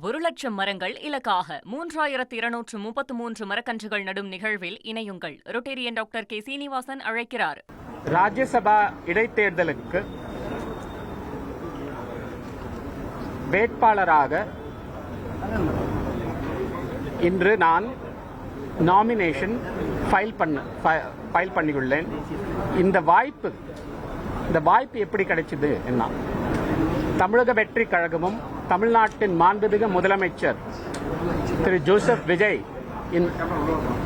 1,00,000 மரங்கள் இலக்காக 3,233 மரக்கன்றுகள் நடும் நிகழ்வில் இணையுங்கள். Rotarian doctor K. சீனிவாசன் அழைக்கிறார். ராஜ்யசபா இடைத்தேர்தலுக்கு வேட்பாளராக இன்று நான் நாமினேஷன் ஃபைல் பண்ணியுள்ளேன். இந்த வாய்ப்பு எப்படி கிடைச்சது என்ன? தமிழக வெற்றி கழகமும் தமிழ்நாட்டின் மாண்புமிகு முதலமைச்சர் திரு ஜோசப் விஜய்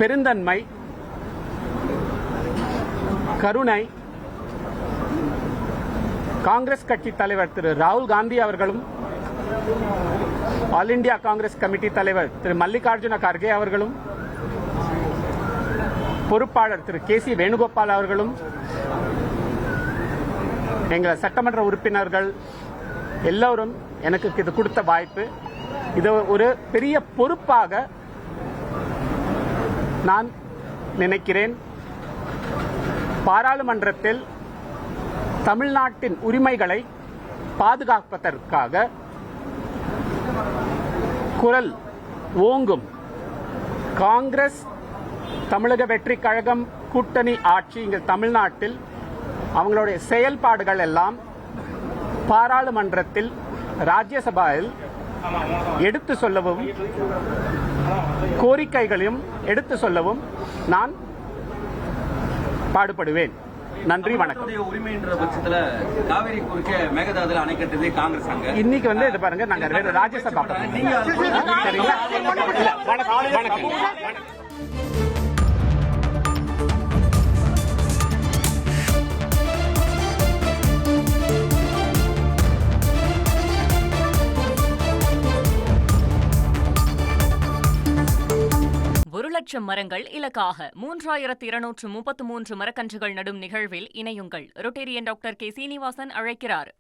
பெருந்தன்மை, கருணை, காங்கிரஸ் கட்சி தலைவர் திரு ராகுல் காந்தி அவர்களும், ஆல் இண்டியா காங்கிரஸ் கமிட்டி தலைவர் திரு மல்லிகார்ஜுன கார்கே அவர்களும், பொறுப்பாளர் திரு கே. சி. வேணுகோபால் அவர்களும், எங்கள் சட்டமன்ற உறுப்பினர்கள் எல்லோரும் எனக்கு இது கொடுத்த வாய்ப்பு. இது ஒரு பெரிய பொறுப்பாக நான் நினைக்கிறேன். பாராளுமன்றத்தில் தமிழ்நாட்டின் உரிமைகளை பாதுகாப்பதற்காக குரல் ஓங்கும் காங்கிரஸ் தமிழக வெற்றி கழகம் கூட்டணி ஆட்சி இங்கு தமிழ்நாட்டில் அவங்களுடைய செயல்பாடுகள் எல்லாம் பாராளுமன்றத்தில் ராஜ்யசபாவில் எடுத்து சொல்லவும், கோரிக்கைகளையும் எடுத்து சொல்லவும் நான் பாடுபடுவேன். நன்றி, வணக்கம். இன்னைக்கு இது பாருங்க, நாங்க ராஜ்யசபா மரங்கள் இலக்காக 3,233 மரக்கன்றுகள் நடும் நிகழ்வில் இணையுங்கள். Rotarian doctor K. சீனிவாசன் அழைக்கிறார்.